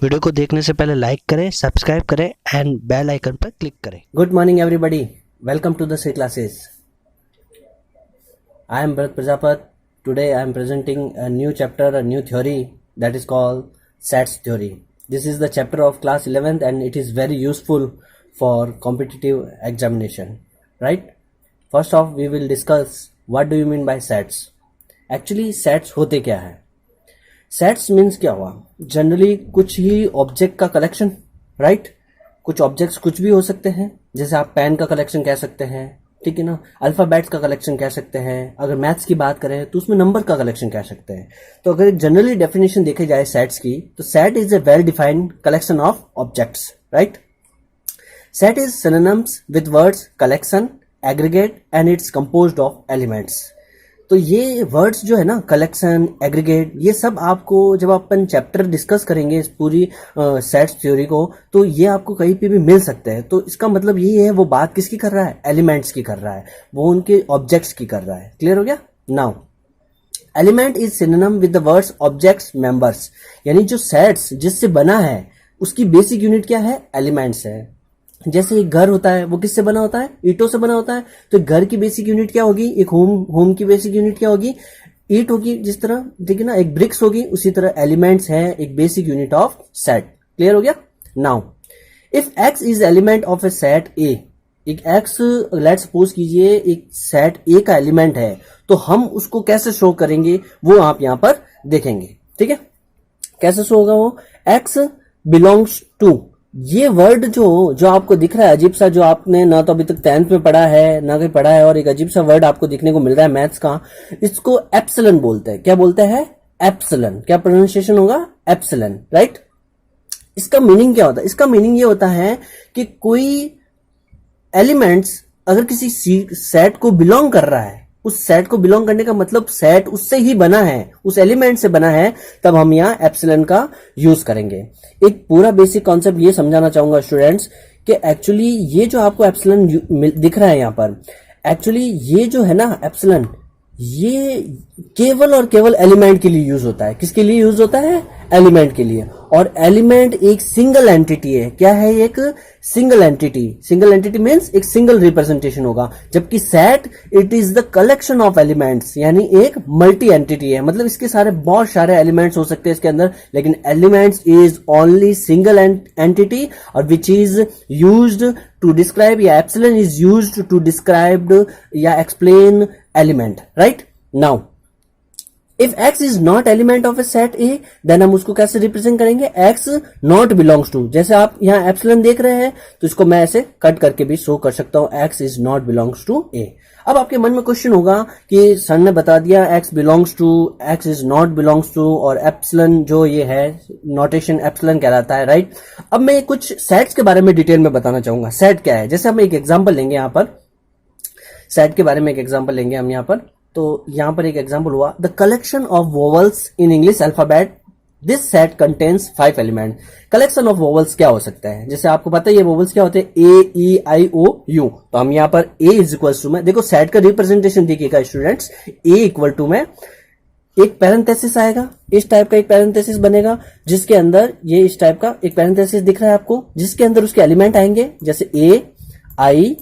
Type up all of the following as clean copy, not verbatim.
Video को देखने से पहले लाइक करें, सब्सक्राइब करें एंड बेल आइकन पर क्लिक करें। Good morning everybody. Welcome to the C classes. I am Bharat Prajapat. Today I am presenting a new chapter, a new theory that is called SATS theory. This is the chapter of class 11th and it is very useful for competitive examination. Right? First off we will discuss what do you mean by SATS. Actually SATS होते क्या है? Sets means क्या हुआ? Generally कुछ ही object का collection, right? कुछ objects कुछ भी हो सकते हैं, जैसे आप पेन का कलेक्शन कह सकते हैं, ठीक है ना, अल्फाबेट्स का कलेक्शन कह सकते हैं। अगर मैथ्स की बात करें तो उसमें नंबर का कलेक्शन कह सकते हैं। तो अगर एक जनरली डेफिनेशन देखी जाए सेट्स की, तो set is a well defined collection of objects, right? Set is synonyms with words collection, aggregate and it's composed of elements. तो ये वर्ड्स जो है ना, कलेक्शन, एग्रीगेट, ये सब आपको जब अपन चैप्टर डिस्कस करेंगे इस पूरी सेट्स थ्योरी को, तो ये आपको कहीं पे भी मिल सकते हैं। तो इसका मतलब यही है, वो बात किसकी कर रहा है? एलिमेंट्स की कर रहा है, वो उनके ऑब्जेक्ट्स की कर रहा है। क्लियर हो गया? Now element is synonym with the words objects members, यानी जो सेट्स जिससे बना है उसकी बेसिक यूनिट क्या है? एलिमेंट्स है। जैसे एक घर होता है, वो किससे बना होता है? ईंटों से बना होता है। तो घर की बेसिक यूनिट क्या होगी? एक होम की बेसिक यूनिट क्या होगी? ईंट होगी। जिस तरह ठीक है ना, एक ब्रिक्स होगी, उसी तरह एलिमेंट्स है एक basic unit of set. Clear हो गया? Now if x is element of a set ए, एक एक्स लेट्स सपोज कीजिए एक सेट ए का एलिमेंट है, तो हम उसको कैसे शो करेंगे वो आप यहां पर देखेंगे। ठीक है, कैसे शो होगा वो? एक्स बिलोंग्स टू, ये वर्ड जो आपको दिख रहा है अजीब सा, जो आपने ना तो अभी तक 10th में पढ़ा है ना कहीं पढ़ा है, और एक अजीब सा वर्ड आपको दिखने को मिल रहा है मैथ्स का, इसको एप्सिलॉन बोलते हैं। क्या बोलते हैं? एप्सिलॉन। क्या प्रोनाउंसिएशन होगा? Epsilon, right? इसका मीनिंग क्या होता है? इसका मीनिंग ये होता है कि कोई एलिमेंट्स अगर किसी सेट को बिलोंग कर रहा है, उस सेट को बिलोंग करने का मतलब सेट उससे ही बना है, उस एलिमेंट से बना है, तब हम यहाँ एप्सिलॉन का यूज करेंगे। एक पूरा बेसिक कॉन्सेप्ट ये समझाना चाहूंगा स्टूडेंट्स कि एक्चुअली ये जो आपको एप्सिलॉन दिख रहा है यहाँ पर, एक्चुअली ये जो है ना एप्सिलॉन, ये केवल और केवल एलिमेंट के लिए यूज होता है। किसके लिए यूज होता है? एलिमेंट के लिए। और एलिमेंट एक सिंगल एंटिटी है। क्या है? एक single entity. Single entity means एक सिंगल रिप्रेजेंटेशन होगा, जबकि set it is the collection of elements, यानी एक मल्टी एंटिटी है। मतलब इसके सारे बहुत सारे एलिमेंट्स हो सकते हैं इसके अंदर, लेकिन elements is only single entity, और which is used to describe, या epsilon is used to describe या explain element, right? Now if x is not element of a set A, then हम उसको कैसे रिप्रेजेंट करेंगे? x not belongs to. जैसे आप यहाँ एप्सिलॉन देख रहे हैं, तो इसको मैं ऐसे कट करके भी शो कर सकता हूं, x is not belongs to A. अब आपके मन में क्वेश्चन होगा कि सर ने बता दिया x belongs to, x is not belongs to, और एप्सिलॉन जो ये है नोटेशन एप्सिलॉन कहलाता है, राइट? अब मैं कुछ सेट्स के बारे में डिटेल में बताना चाहूंगा। सेट क्या है? जैसे हम एक एग्जाम्पल लेंगे यहाँ पर, सेट के बारे में एक एग्जाम्पल लेंगे हम यहाँ पर। तो यहां पर एक एग्जांपल हुआ, the collection of vowels in English alphabet, this set contains 5 element. Collection of vowels क्या हो सकता है? जैसे आपको पता है ये वोवल्स क्या होते हैं? ए, ई, आई, ओ, यू। तो हम यहां पर ए इज इक्वल टू में, देखो सेट का रिप्रेजेंटेशन देखिएगा स्टूडेंट्स, ए इक्वल टू में एक पैरेंथेसिस आएगा, इस टाइप का एक पैरेंथेसिस बनेगा, जिसके अंदर ये इस टाइप का एक पैरेंथेसिस दिख रहा है आपको, जिसके अंदर उसके एलिमेंट आएंगे, जैसे A, I,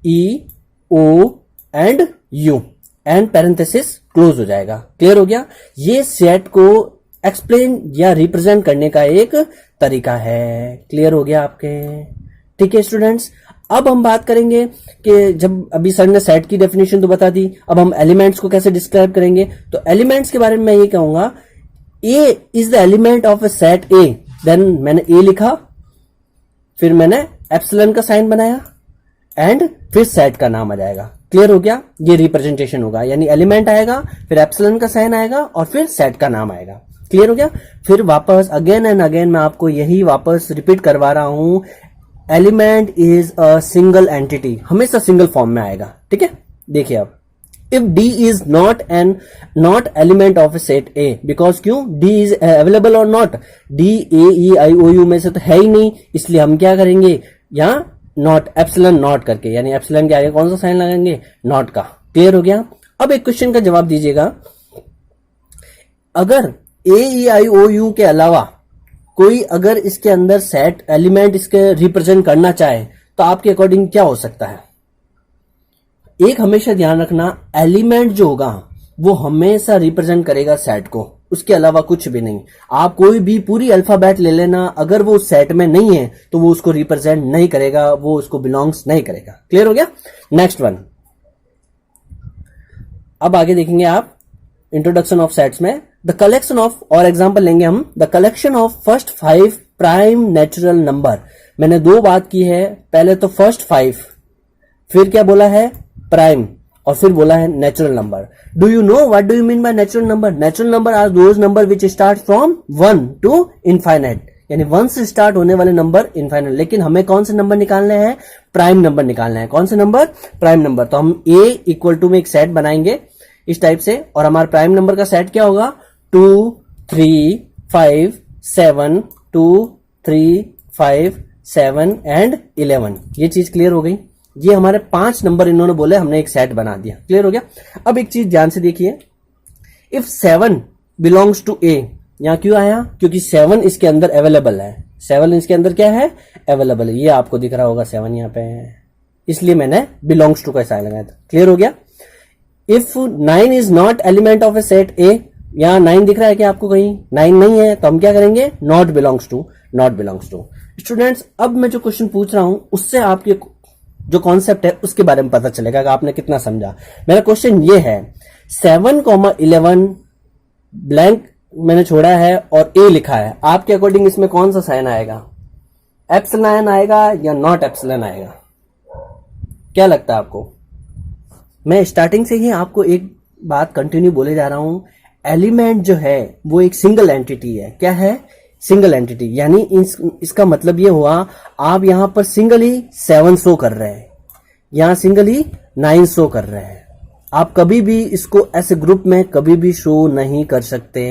E, O and U, and parenthesis close हो जाएगा। क्लियर हो गया? ये सेट को एक्सप्लेन या रिप्रेजेंट करने का एक तरीका है। क्लियर हो गया आपके? ठीक है स्टूडेंट्स, अब हम बात करेंगे कि जब अभी सर ने सेट की डेफिनेशन तो बता दी, अब हम एलिमेंट्स को कैसे डिस्क्राइब करेंगे। तो एलिमेंट्स के बारे में मैं ये कहूंगा, A is the element of a set A, then मैंने ए लिखा, फिर मैंने एप्सिलॉन का साइन बनाया, एंड फिर सेट का नाम आ जाएगा। क्लियर हो गया? ये रिप्रेजेंटेशन होगा, यानी एलिमेंट आएगा, फिर एप्सिलॉन का साइन आएगा, और फिर सेट का नाम आएगा। क्लियर हो गया? फिर वापस अगेन एंड अगेन मैं आपको यही वापस रिपीट करवा रहा हूं, element is a single entity, हमेशा सिंगल फॉर्म में आएगा। ठीक है, देखिए अब, if D is not element of a set A, because क्यों? डी इज अवेलेबल और not, D A E I O U में से तो है ही नहीं, इसलिए हम क्या करेंगे यहां नॉट, एप्सिलॉन नॉट करके, यानी एप्सिलॉन के आगे कौन सा साइन लगाएंगे? नॉट का। क्लियर हो गया? अब एक क्वेश्चन का जवाब दीजिएगा, अगर ए ई आई ओ यू के अलावा कोई अगर इसके अंदर सेट एलिमेंट इसके रिप्रेजेंट करना चाहे तो आपके अकॉर्डिंग क्या हो सकता है? एक हमेशा ध्यान रखना, एलिमेंट जो होगा वो हमेशा रिप्रेजेंट करेगा सेट को, उसके अलावा कुछ भी नहीं। आप कोई भी पूरी अल्फाबेट ले लेना, अगर वो सेट में नहीं है तो वो उसको रिप्रेजेंट नहीं करेगा, वो उसको बिलोंग्स नहीं करेगा। क्लियर हो गया? नेक्स्ट वन, अब आगे देखेंगे आप इंट्रोडक्शन ऑफ सेट्स में। द कलेक्शन ऑफ, और एग्जांपल लेंगे हम, the collection of first 5 prime natural number. मैंने दो बात की है, पहले तो फर्स्ट 5, फिर क्या बोला है? प्राइम, और फिर बोला है natural number. Do you know what do you mean by natural number? Natural number are those number which start from 1 to infinite, यानी 1 से स्टार्ट होने वाले नंबर इनफाइनाइट। लेकिन हमें कौन से नंबर निकालने हैं? प्राइम नंबर निकालना है। कौन से नंबर? Prime number. तो हम a इक्वल टू में एक सेट बनाएंगे इस टाइप से, और हमारा प्राइम नंबर का सेट क्या होगा? 2 3 5 7 2 3 5 7 एंड 11। ये चीज क्लियर हो गई? ये हमारे 5 नंबर इन्होंने बोले, हमने एक सेट बना दिया। क्लियर हो गया? अब एक चीज ध्यान से देखिए, इफ 7 बिलोंग्स टू ए, यहां क्यों आया? क्योंकि 7 इसके अंदर अवेलेबल है। 7 इसके अंदर क्या है? अवेलेबल है। ये आपको दिख रहा होगा 7 यहाँ पे है, इसलिए मैंने बिलोंग्स टू का साइन लगाया था। क्लियर हो गया? If 9 is not element of a set ए, यहां 9 दिख रहा है क्या आपको? कहीं 9 नहीं है, तो हम क्या करेंगे? Not belongs to, not belongs to. Students, अब मैं जो क्वेश्चन पूछ रहा हूं उससे आपके जो कॉन्सेप्ट है उसके बारे में पता चलेगा कि आपने कितना समझा। मेरा क्वेश्चन ये है, 7,11 ब्लैंक मैंने छोड़ा है और ए लिखा है, आपके अकॉर्डिंग इसमें कौन सा साइन आएगा? एप्सिलॉन आएगा या नॉट एप्सिलॉन आएगा? क्या लगता है आपको? मैं स्टार्टिंग से ही आपको एक बात कंटिन्यू बोले जा रहा हूं, एलिमेंट जो है वो एक सिंगल एंटिटी है। क्या है? Single entity. यानी इसका मतलब ये हुआ, आप यहां पर सिंगल ही 7 शो कर रहे हैं, यहां सिंगल ही 9 शो कर रहे हैं। आप कभी भी इसको ऐसे ग्रुप में कभी भी शो नहीं कर सकते।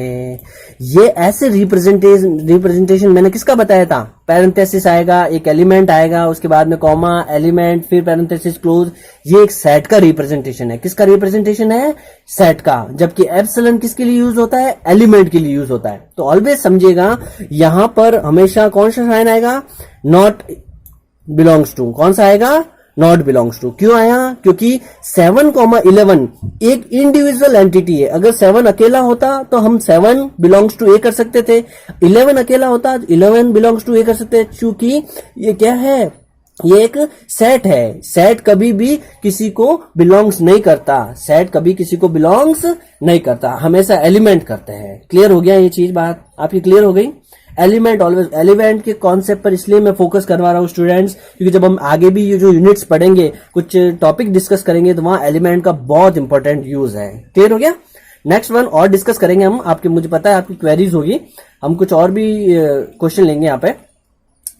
ये ऐसे रिप्रेजेंटेशन मैंने किसका बताया था? पैरेंथेसिस आएगा, एक एलिमेंट आएगा, उसके बाद में कॉमा, एलिमेंट, फिर पैरेंथेसिस क्लोज। ये एक सेट का रिप्रेजेंटेशन है। किसका रिप्रेजेंटेशन है? सेट का। जबकि एप्सिलॉन किसके लिए यूज होता है? एलिमेंट के लिए यूज होता है। तो ऑलवेज समझिएगा, यहां पर हमेशा कौन सा साइन आएगा? Not belongs to. कौन सा आएगा? Not belongs to. क्यों आया? क्योंकि 7,11 एक इंडिविजुअल एंटिटी है। अगर 7 अकेला होता तो हम 7 बिलोंग्स टू ए कर सकते थे, 11 अकेला होता तो 11 बिलोंग्स टू ए कर सकते थे। क्योंकि ये क्या है? ये एक सेट है। सेट कभी भी किसी को बिलोंग्स नहीं करता, सेट कभी किसी को बिलोंग्स नहीं करता, हमेशा एलिमेंट करते हैं। क्लियर हो गया? ये चीज बात आपकी क्लियर हो गई? एलिमेंट ऑलवेज, एलिमेंट के कॉन्सेप्ट पर इसलिए मैं फोकस करवा रहा हूं स्टूडेंट्स, क्योंकि जब हम आगे भी ये जो यूनिट्स पढ़ेंगे, कुछ टॉपिक डिस्कस करेंगे, तो वहां एलिमेंट का बहुत इंपॉर्टेंट यूज है। क्लियर हो गया? नेक्स्ट वन और डिस्कस करेंगे हम। आपके, मुझे पता है आपकी क्वेरीज होगी, हम कुछ और भी क्वेश्चन लेंगे यहाँ पे।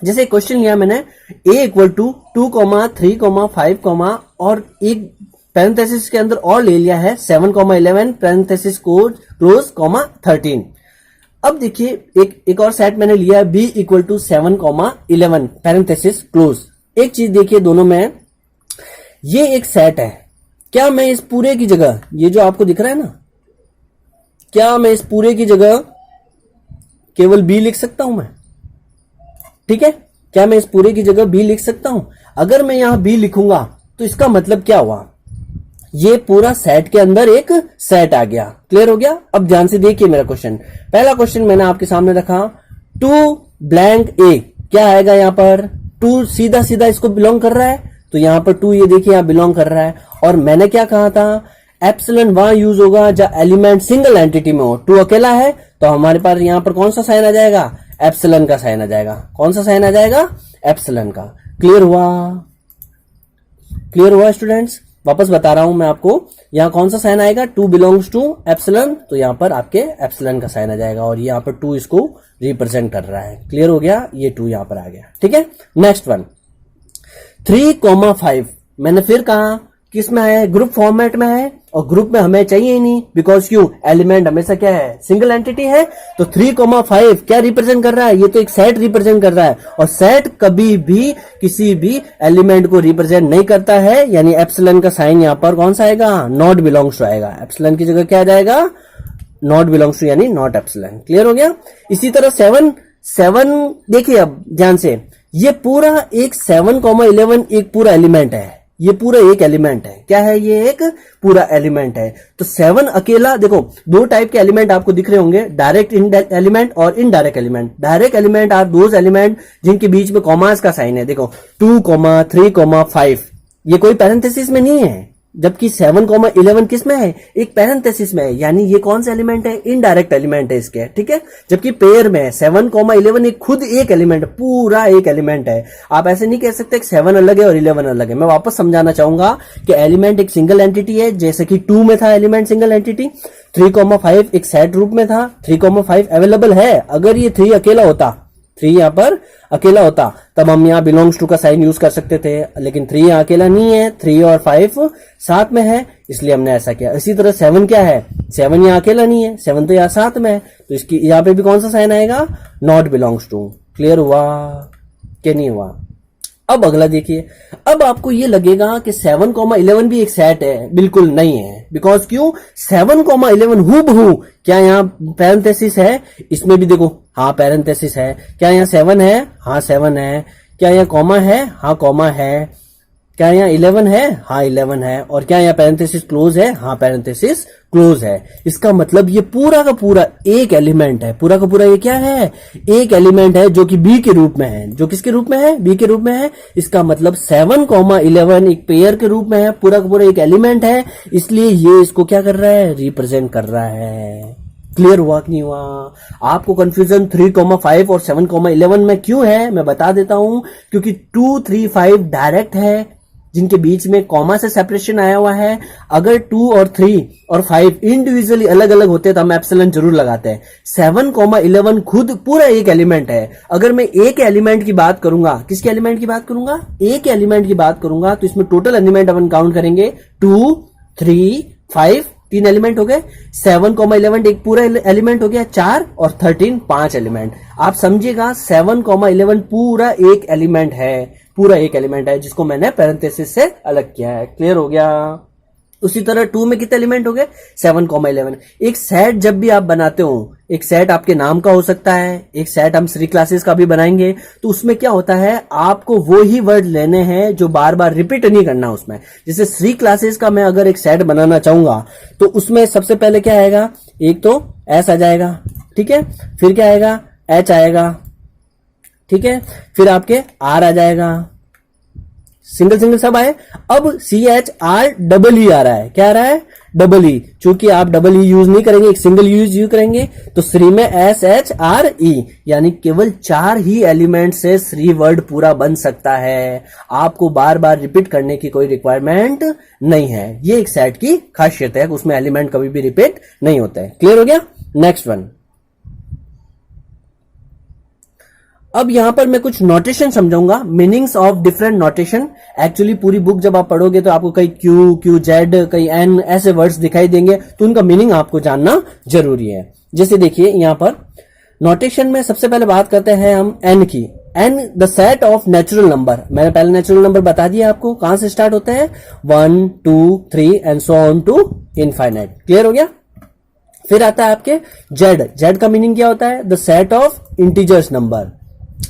जैसे क्वेश्चन लिया मैंने, a इक्वल टू 2, 3, 5, और एक पैरेंथेसिस के अंदर और ले लिया है 7,11 पैरेंथेसिस क्लोज, 13। अब देखिए एक और सेट मैंने लिया है, b equal to 7,11 parenthesis close. एक चीज देखिए दोनों में, ये एक सेट है। क्या मैं इस पूरे की जगह, ये जो आपको दिख रहा है ना, क्या मैं इस पूरे की जगह केवल b लिख सकता हूं मैं? ठीक है, क्या मैं इस पूरे की जगह b लिख सकता हूं? अगर मैं यहां b लिखूंगा तो इसका मतलब क्या हुआ? ये पूरा सेट के अंदर एक सेट आ गया। क्लियर हो गया? अब ध्यान से देखिए मेरा क्वेश्चन। पहला क्वेश्चन मैंने आपके सामने रखा, 2 ब्लैंक ए, क्या आएगा यहाँ पर? 2 सीधा सीधा इसको बिलोंग कर रहा है, तो यहाँ पर 2 ये देखिए यहाँ बिलोंग कर रहा है। और मैंने क्या कहा था? एप्सिलॉन वहां यूज होगा जब एलिमेंट सिंगल एंटिटी में हो। 2 अकेला है तो हमारे पास यहाँ पर कौन सा साइन आ जाएगा? एप्सिलॉन का साइन आ जाएगा। कौन सा साइन आ जाएगा? एप्सिलॉन का। क्लियर हुआ? क्लियर हुआ स्टूडेंट्स? वापस बता रहा हूं मैं आपको, यहां कौन सा साइन आएगा? 2 बिलोंग्स टू एप्सिलॉन, तो यहां पर आपके एप्सिलॉन का साइन आ जाएगा, और यहां पर 2 इसको रिप्रेजेंट कर रहा है। क्लियर हो गया? ये 2 यहां पर आ गया। ठीक है, नेक्स्ट वन, 3,5 मैंने फिर कहा किस में है? ग्रुप फॉर्मेट में है, और ग्रुप में हमें चाहिए ही नहीं, बिकॉज क्यों? एलिमेंट हमेशा क्या है? सिंगल एंटिटी है। तो 3,5 क्या रिप्रेजेंट कर रहा है? ये तो एक सेट रिप्रेजेंट कर रहा है, और सेट कभी भी किसी भी एलिमेंट को रिप्रेजेंट नहीं करता है। यानी एप्सिलॉन का साइन यहां पर कौन सा आएगा? नॉट बिलोंग्स टू आएगा। एप्सिलॉन की जगह क्या आ जाएगा? नॉट बिलोंग्स टू, यानी नॉट एप्सिलॉन। क्लियर हो गया? इसी तरह 7 देखिए अब ध्यान से, ये पूरा एक 7,11 एक पूरा एलिमेंट है, ये पूरा एक एलिमेंट है। क्या है? ये एक पूरा एलिमेंट है। तो 7 अकेला, देखो दो टाइप के एलिमेंट आपको दिख रहे होंगे, डायरेक्ट एलिमेंट और indirect element. Direct element are those element जिनके बीच में कॉमास का साइन है। देखो 2, 3, 5, ये कोई पैरेंथेसिस में नहीं है, जबकि 7,11 किस में है? एक पैरेंथेसिस में है, यानी ये कौन सा एलिमेंट है? इनडायरेक्ट एलिमेंट है इसके, ठीक है। जबकि पेयर में है 7,11 एक खुद एक एलिमेंट, पूरा एक एलिमेंट है। आप ऐसे नहीं कह सकते कि 7 अलग है और 11 अलग है। मैं वापस समझाना चाहूंगा कि एलिमेंट एक सिंगल एंटिटी है, जैसे कि 2 में था एलिमेंट सिंगल एंटिटी, 3,5 एक सेट रूप में था, 3,5 अवेलेबल है। अगर ये 3 अकेला होता, 3 यहां पर अकेला होता, तब हम यहां बिलोंग्स टू का साइन यूज कर सकते थे, लेकिन 3 यहां अकेला नहीं है, 3 और 5 साथ में है, इसलिए हमने ऐसा किया। इसी तरह 7 क्या है? 7 यहां अकेला नहीं है, 7 तो यहां साथ में है, तो इसकी यहां पे भी कौन सा साइन आएगा? Not belongs to. क्लियर हुआ कि नहीं हुआ? अब अगला देखिए, अब आपको ये लगेगा कि 7,11 भी एक सेट है। बिल्कुल नहीं है। बिकॉज क्यों? 7,11 हूबहू, क्या यहाँ पैरेंथेसिस है? इसमें भी देखो, हाँ पैरेंथेसिस है। क्या यहाँ 7 है? हाँ 7 है। क्या यहाँ कॉमा है? हाँ कॉमा है। क्या यहाँ 11 है? हाँ 11 है। और क्या यहाँ पैरेंथेसिस क्लोज है? हाँ पैरेंथेसिस क्लोज है। इसका मतलब ये पूरा का पूरा एक एलिमेंट है। पूरा का पूरा ये क्या है? एक एलिमेंट है, जो कि बी के रूप में है। जो किसके रूप में है? बी के रूप में है। इसका मतलब 7,11 एक पेयर के रूप में है, पूरा का पूरा एक एलिमेंट है, इसलिए ये इसको क्या कर रहा है? रिप्रेजेंट कर रहा है। क्लियर हुआ कि नहीं हुआ? आपको कंफ्यूजन 3,5 और 7,11 में क्यों है, मैं बता देता हूं। क्योंकि 2, 3, 5 डायरेक्ट है, जिनके बीच में कॉमा से सेपरेशन आया हुआ है। अगर 2 और 3 और 5 इंडिविजुअली अलग अलग होते तो हम एप्सिलॉन जरूर लगाते हैं। 7,11 खुद पूरा एक एलिमेंट है। अगर मैं एक एलिमेंट की बात करूंगा, किसके एलिमेंट की बात करूंगा? एक एलिमेंट की बात करूंगा, तो इसमें टोटल एलिमेंट अपन काउंट करेंगे 2, 3, 5, 3 एलिमेंट हो गए। 7,11 एक पूरा एलिमेंट हो गया, 4 और 13 5 एलिमेंट। आप समझिएगा 7,11 पूरा एक एलिमेंट है, पूरा एक एलिमेंट है, जिसको मैंने पैरेंथेसिस से अलग किया है। क्लियर हो गया? उसी तरह 2 में कितने एलिमेंट हो गए? 7,11। एक सेट जब भी आप बनाते हो, एक सेट आपके नाम का हो सकता है, एक सेट हम श्री क्लासेस का भी बनाएंगे, तो उसमें क्या होता है? आपको वो ही वर्ड लेने हैं जो बार बार रिपीट नहीं करना उसमें। जैसे श्री क्लासेस का मैं अगर एक सेट बनाना चाहूंगा, तो उसमें सबसे पहले क्या आएगा? एक तो एस आ जाएगा, ठीक है। फिर क्या आएगा? एच आएगा, ठीक है। फिर आपके आर आ जाएगा, सिंगल सिंगल सब आए। अब CHR आ रहा है। क्या आ रहा है? Double E. चूंकि आप डबल ई यूज नहीं करेंगे, एक सिंगल यूज करेंगे, तो श्री में SHRE, यानी केवल 4 ही एलिमेंट से श्री वर्ड पूरा बन सकता है। आपको बार बार रिपीट करने की कोई रिक्वायरमेंट नहीं है। ये एक सेट की खासियत है, उसमें एलिमेंट कभी भी रिपीट नहीं होते हैं। क्लियर हो गया? Next one. अब यहां पर मैं कुछ नोटेशन समझाऊंगा, meanings of different notation. Actually पूरी बुक जब आप पढ़ोगे तो आपको कई क्यू जेड, कई एन ऐसे वर्ड्स दिखाई देंगे, तो उनका मीनिंग आपको जानना जरूरी है। जैसे देखिए यहां पर नोटेशन में सबसे पहले बात करते हैं हम एन की। N the set of natural number. मैंने पहले नेचुरल नंबर बता दिया आपको, कहां से स्टार्ट होते हैं? 1, 2, 3 and so on to infinite. Clear हो गया? फिर आता है आपके जेड। जेड का मीनिंग क्या होता है? The set of integers number.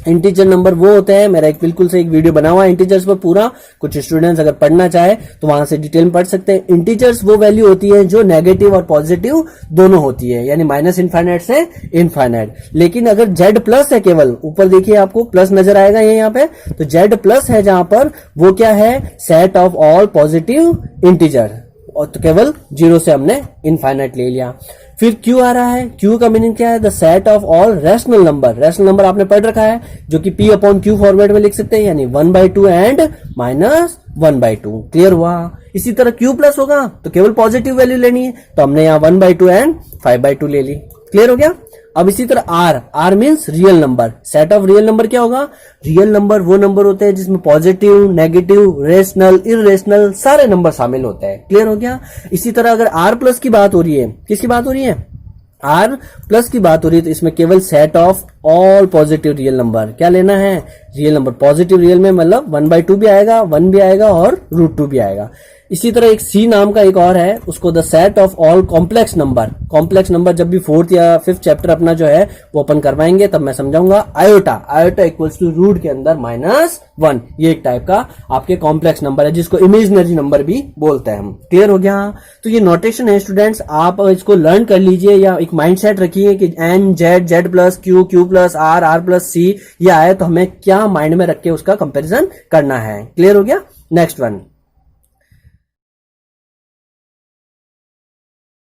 Integer number वो होते हैं, मेरा एक बिल्कुल से एक वीडियो बना हुआ है इंटीजर्स पर पूरा, कुछ स्टूडेंट्स अगर पढ़ना चाहे तो वहां से डिटेल में पढ़ सकते हैं। इंटीजर्स वो वैल्यू होती है जो नेगेटिव और पॉजिटिव दोनों होती है, यानी माइनस इनफाइनाइट से इनफाइनाइट। लेकिन अगर जेड प्लस है, केवल ऊपर देखिए आपको प्लस नजर आएगा ये यहाँ पे, तो जेड प्लस है जहां पर, वो क्या है? Set of all positive integer, और तो केवल 0 से हमने इनफाइनाइट ले लिया। फिर क्यू आ रहा है। क्यू का मीनिंग क्या है? The set of all rational number. Rational number आपने पढ़ रखा है, जो कि P/Q फॉर्मेट में लिख सकते हैं, यानी 1/2 एंड -1/2। क्लियर हुआ? इसी तरह क्यू प्लस होगा तो केवल पॉजिटिव वैल्यू लेनी है, तो हमने यहाँ 1/2 एंड 5/2 ले ली। क्लियर हो गया? अब इसी तरह R. R means real number. Set of real number क्या होगा? रियल नंबर वो नंबर होते हैं जिसमें पॉजिटिव, नेगेटिव, रेशनल, इरेशनल सारे नंबर शामिल होते हैं। क्लियर हो गया? इसी तरह अगर आर प्लस की बात हो रही है, किसकी बात हो रही है? आर प्लस की बात हो रही है, तो इसमें केवल set of all positive real number. क्या लेना है? Real number. पॉजिटिव रियल में मतलब 1/2 भी आएगा, 1 भी आएगा और √2 भी आएगा। इसी तरह एक सी नाम का एक और है, उसको the set of all complex number. Complex number जब भी 4th या 5th चैप्टर अपना जो है वो ओपन करवाएंगे तब मैं समझाऊंगा। Iota, iota equals to root के अंदर -1, ये एक टाइप का आपके कॉम्प्लेक्स नंबर है जिसको इमेजिनरी नंबर भी बोलते हैं हम। क्लियर हो गया? तो ये नोटेशन है स्टूडेंट्स, आप इसको लर्न कर लीजिए या एक माइंडसेट रखिए कि N Z, Z plus Q, Q plus R, R plus C ये आए तो हमें क्या माइंड में रख के उसका कंपेरिजन करना है। क्लियर हो गया? Next one,